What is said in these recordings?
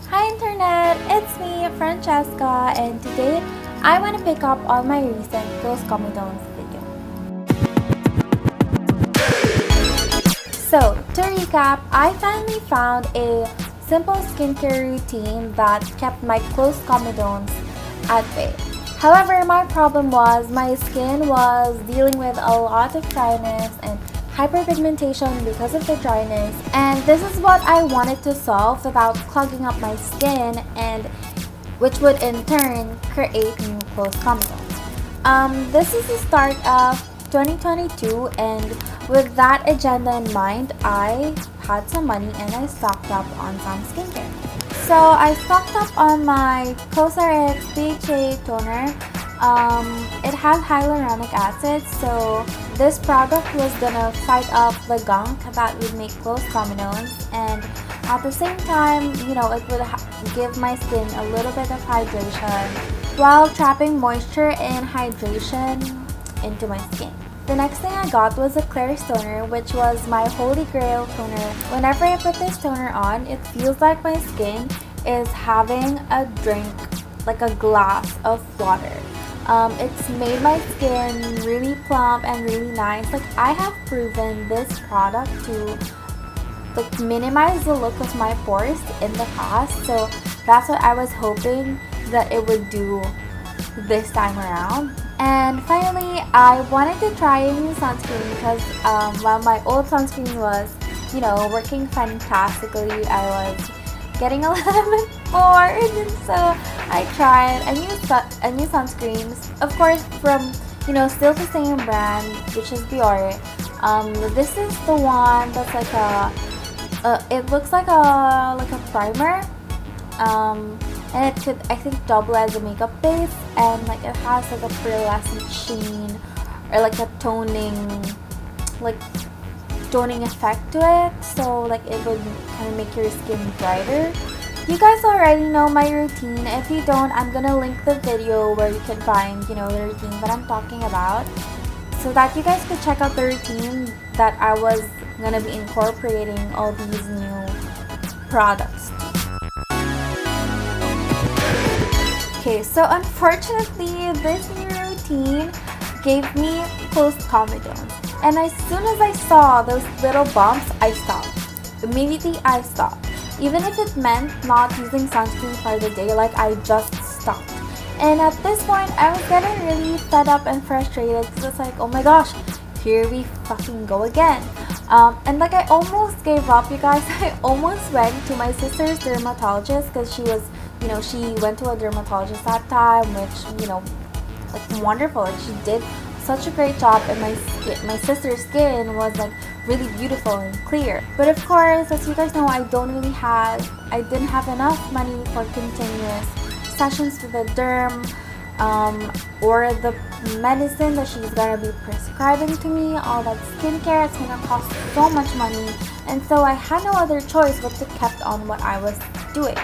Hi Internet, it's me, Francesca, and today I want to pick up on my recent close comedones video. So, to recap, I finally found a simple skincare routine that kept my close comedones at bay. However, my problem was my skin was dealing with a lot of dryness and hyperpigmentation because of the dryness, and this is what I wanted to solve without clogging up my skin, and which would in turn create new close comedones. This is the start of 2022, and with that agenda in mind, I had some money and I stocked up on some skincare. So I stocked up on my CosRx PHA toner. It has hyaluronic acid, so this product was gonna fight off the gunk that would make close comedones, and at the same time, it would give my skin a little bit of hydration while trapping moisture and hydration into my skin. The next thing I got was a clear toner, which was my holy grail toner. Whenever I put this toner on, it feels like my skin is having a drink, like a glass of water. It's made my skin really plump and really nice. Like, I have proven this product to minimize the look of my pores in the past, so that's what I was hoping that it would do this time around. And finally, I wanted to try a new sunscreen because while my old sunscreen was, working fantastically, I was getting a little bit bored, and so I tried a new sunscreen, of course from still the same brand, which is Biore. This is the one that's like it looks like a primer, and it could, I think, double as a makeup base, and like it has like a pearlescent sheen or like a toning effect to it, so like it would kind of make your skin brighter. You guys already know my routine. If you don't, I'm gonna link the video where you can find the routine that I'm talking about, so that you guys could check out the routine that I was gonna be incorporating all these new products. Okay, so unfortunately, this new routine gave me close comedones. And as soon as I saw those little bumps, I stopped. Immediately, I stopped. Even if it meant not using sunscreen for the day, like, I just stopped. And at this point, I was getting really fed up and frustrated because it's like, oh my gosh, here we fucking go again. And like, I almost gave up, you guys. I almost went to my sister's dermatologist because she was, she went to a dermatologist that time, which, like, wonderful. Like, she did such a great job, and my sister's skin was like really beautiful and clear. But of course, as you guys know, I didn't have enough money for continuous sessions with the derm, or the medicine that she's gonna be prescribing to me. All that skincare, it's gonna cost so much money, and so I had no other choice but to keep on what I was doing.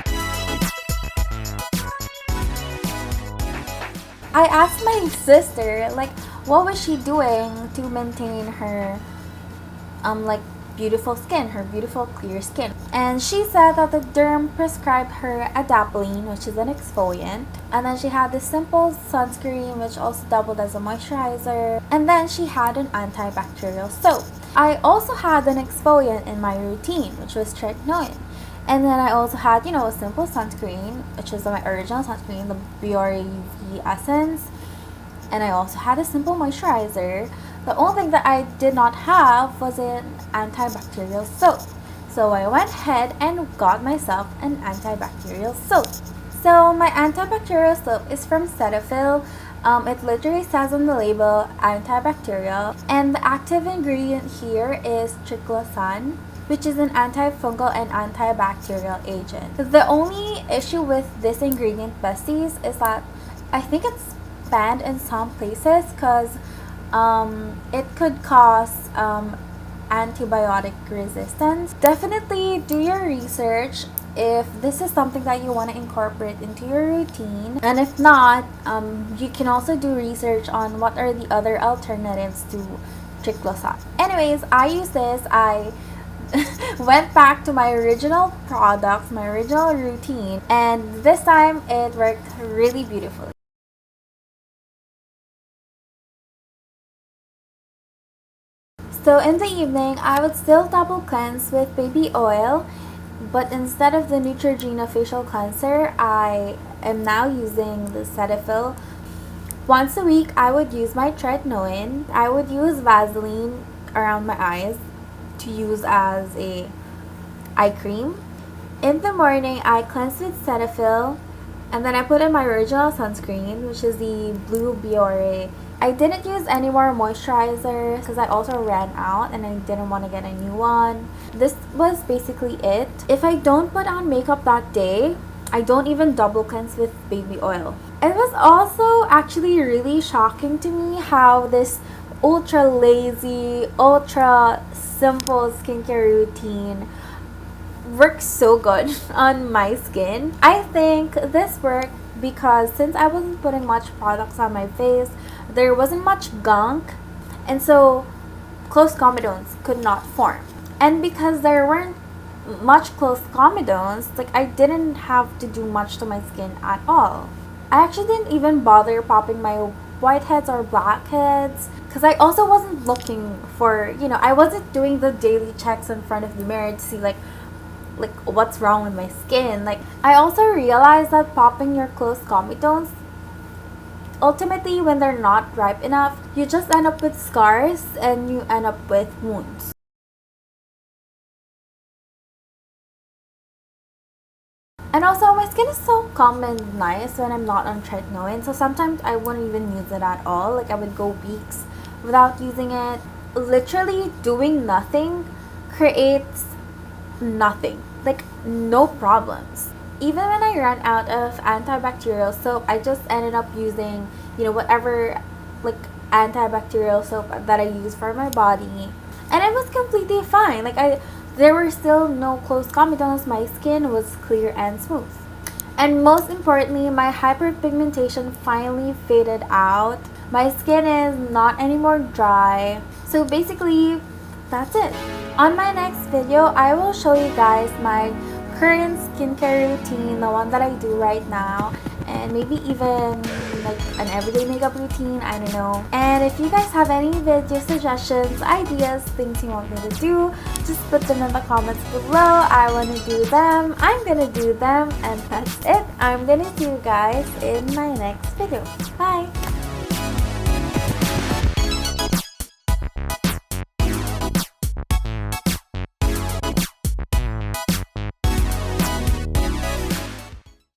I asked my sister, like, what was she doing to maintain her like beautiful skin, her beautiful clear skin. And she said that the derm prescribed her adapalene, which is an exfoliant, and then she had this simple sunscreen which also doubled as a moisturizer, and then she had an antibacterial soap. I also had an exfoliant in my routine, which was tretinoin. And then I also had, a simple sunscreen, which is my original sunscreen, the Biore UV Essence. And I also had a simple moisturizer. The only thing that I did not have was an antibacterial soap. So I went ahead and got myself an antibacterial soap. So my antibacterial soap is from Cetaphil. It literally says on the label antibacterial. And the active ingredient here is triclosan, which is an antifungal and antibacterial agent. The only issue with this ingredient, besties, is that I think it's banned in some places because it could cause antibiotic resistance. Definitely do your research if this is something that you want to incorporate into your routine, and if not, you can also do research on what are the other alternatives to triclosan. Anyways, I use this. went back to my original products, my original routine, and this time it worked really beautifully. So in the evening, I would still double cleanse with baby oil, but instead of the Neutrogena facial cleanser, I am now using the Cetaphil. Once a week, I would use my tretinoin. I would use Vaseline around my eyes to use as a eye cream. In the morning, I cleanse with Cetaphil, and then I put in my original sunscreen, which is the Blue Biore. I didn't use any more moisturizers because I also ran out and I didn't want to get a new one. This was basically it. If I don't put on makeup that day, I don't even double cleanse with baby oil. It was also actually really shocking to me how this ultra lazy, ultra simple skincare routine works so good on my skin. I think this worked because since I wasn't putting much products on my face, there wasn't much gunk, and so close comedones could not form. And because there weren't much close comedones, like I didn't have to do much to my skin at all. I actually didn't even bother popping my whiteheads or blackheads because I also wasn't looking for, I wasn't doing the daily checks in front of the mirror to see like what's wrong with my skin. Like I also realized that popping your close comedones, ultimately when they're not ripe enough, you just end up with scars and you end up with wounds. And also, my skin is so calm and nice when I'm not on tretinoin, so sometimes I wouldn't even use it at all. Like I would go weeks without using it. Literally doing nothing creates nothing, like no problems. Even when I ran out of antibacterial soap, I just ended up using, whatever like antibacterial soap that I use for my body, and it was completely fine. There were still no close comedones. My skin was clear and smooth. And most importantly, my hyperpigmentation finally faded out. My skin is not anymore dry. So basically, that's it. On my next video, I will show you guys my current skincare routine, the one that I do right now, and maybe even like an everyday makeup routine, I don't know. And if you guys have any video suggestions, ideas, things you want me to do, just put them in the comments below. I want to do them, I'm gonna do them, and that's it. I'm gonna see you guys in my next video. Bye!